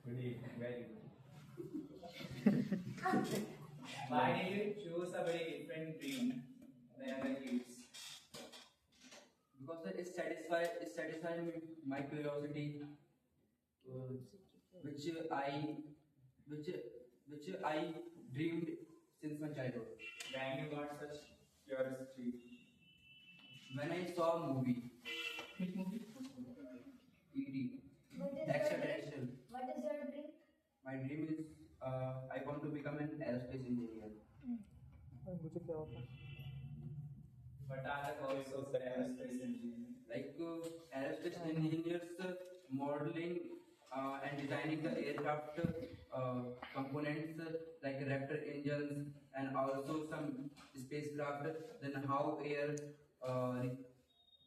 Good evening. Very good. Why did you choose a very different dream than other kids? Because it satisfies my curiosity, uh, which I which which I dreamed since my childhood. When you got such curiosity? When I saw a movie, Which movie? E.T. What is your Extraterrestrial. dream? What is your dream? My dream is I want to become an aerospace engineer. What are the goals of the aerospace engineering? Like aerospace engineers modeling and designing the aircraft components like Raptor engines and also some spacecraft. Then uh,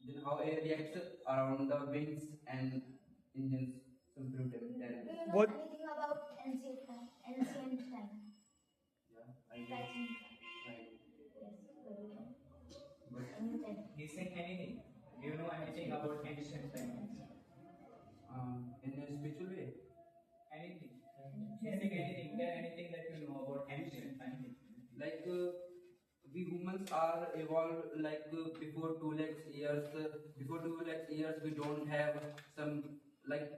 then how air reacts around the wings and engines. Some fluid Do you damage. know What? anything about ancient time? Ancient time. Yeah, I Praचीन time. right. Yes, very good. But Ancient. He said anything. Do you know anything about ancient times? in a spiritual way, Anything. Anything. Tell anything that you know about ancient times. like we humans are evolved like before 2 lakhs years. Before 2 lakhs years, we don't have some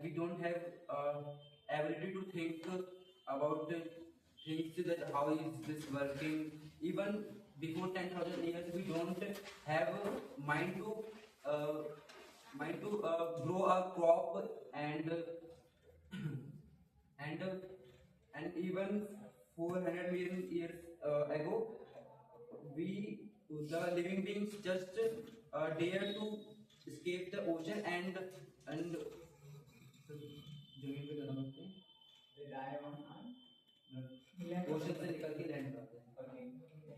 we don't have ability to think about things that how is this working. Even before 10,000 years, we don't have mind to uh, grow a crop and and even 400 million years ago, we the living beings just dare to escape the ocean and जमीन पे कदम रखते हैं, They die on Earth. Ocean से निकल के land करते हैं. Okay.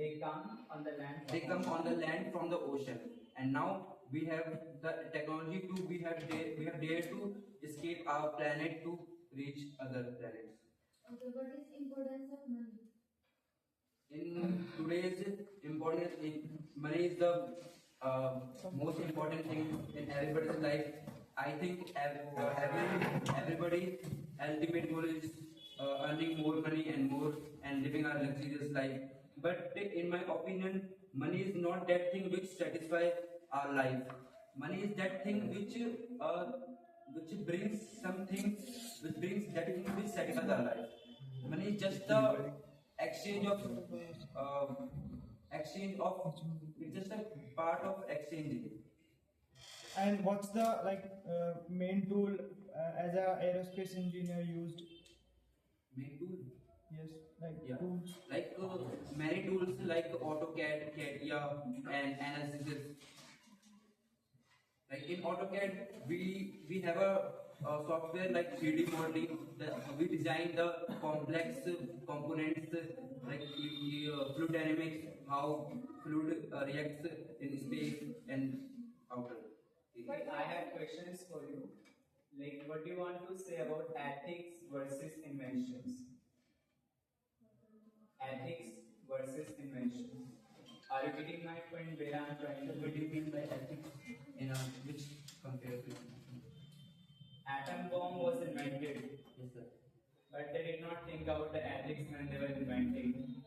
They come on the land. They come on the land from the ocean, and now we have the technology to we have dared to escape our planet to reach other planets. Okay, what is importance of money? In today's money is the most important thing in everybody's life. I think everybody's ultimate goal is earning more money and more and living a luxurious life. But in my opinion, money is not that thing which satisfies our life. Money is that thing which brings something, which brings that thing which satisfies our life. Money is just the exchange of it's just a part of exchanging. And what's the main tool as a aerospace engineer used? Main tool. Yes, like Yeah. tools. Like many tools like AutoCAD, CATIA, and Analysis. Like in AutoCAD, we have a software like 3D modeling. We design the complex components like fluid dynamics, how fluid reacts in space and outer. But I have questions for you. Like, what do you want to say about ethics versus inventions? Ethics versus inventions. Are you getting my point where I'm trying to What do you mean by ethics? In which compared to? Atom bomb was invented, Yes, sir. but they did not think about the ethics when they were inventing.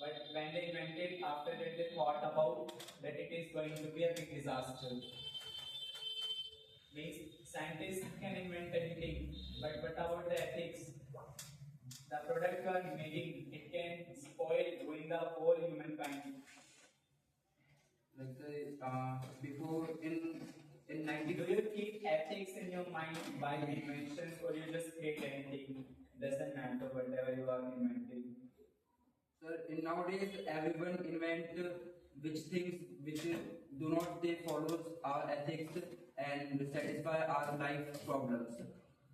But when they invented, after that they thought about that it is going to be a big disaster. Means scientists can invent anything, but what about the ethics? The product you are making, it can spoil, ruin the whole humankind. Like before in 90. Do you keep ethics in your mind by inventions, or you just create anything? Doesn't matter whatever you are inventing. Sir, in nowadays everyone invent which things which do not they follow our ethics and satisfy our life problems.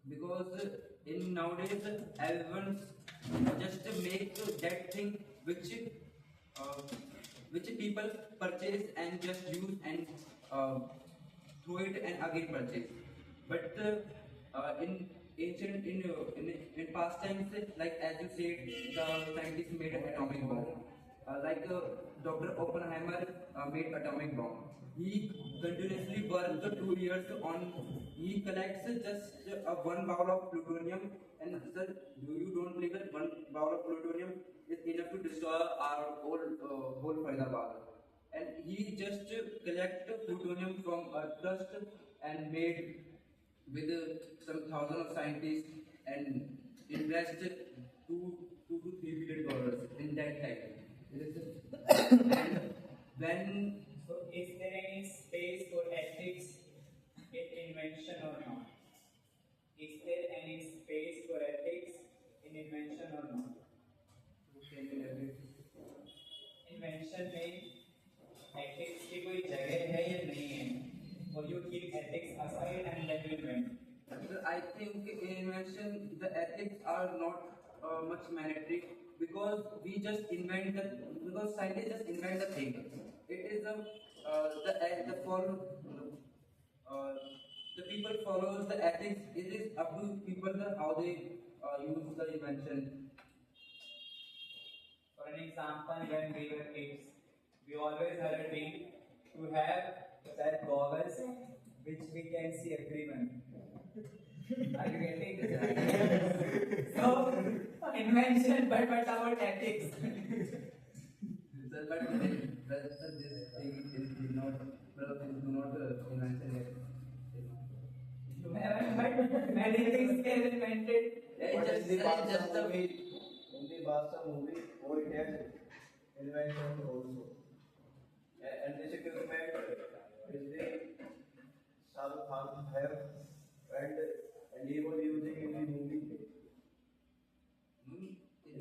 Because in nowadays everyone just make that thing uh, which people purchase and just use and throw it and again purchase. But in ancient in past times, like as you said, the scientists made an atomic bomb. Dr. Oppenheimer made atomic bomb. He continuously worked 2 years on he collects just one bowl of plutonium, and sir, you don't believe that one bowl of plutonium is enough to destroy our whole Faridabad. And he just collect plutonium from Earth crust and made with some thousand of scientists and invest two to $3 billion in that time. And when So, is there any space for ethics in invention or not? Is there any space for ethics in invention or not? Invention में ethics की कोई जगह है या नहीं है? Or you keep ethics aside and then you invent? I think in invention the ethics are not much mandatory because we just invent the because scientists just invent the thing. It is the people follows the ethics. It is up to people how they use the invention. For an example, when we were kids, we always had a dream to have that goggles which we can see everyone. Are you getting this? So, invention, but about ethics. But this thing is not invention yet. You haven't heard many things get invented. It's just a way. In the Basta movie, or it has invention also. And this equipment is the Shah Rukh Khan have and he was using in the movie.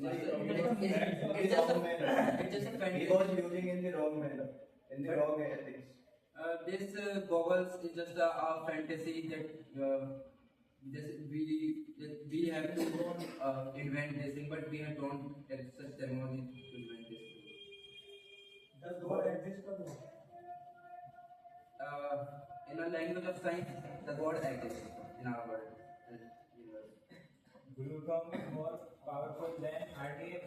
It's just a He fantasy. was using in the wrong manner, in the wrong ethics. This goggles is just a fantasy that we have to invent this thing, but we have don't have such technology to invent this thing. Does God exist or not? In a language of science, the God exists in our world and universe. Glucose is more powerful than RDX.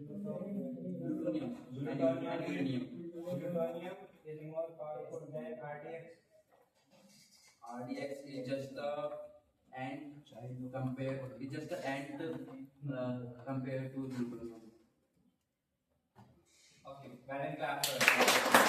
Plutonium and uranium. Plutonium is more powerful than RDX. RDX is just a ant compared. It's just an ant compared to plutonium. Okay, well, clap for it.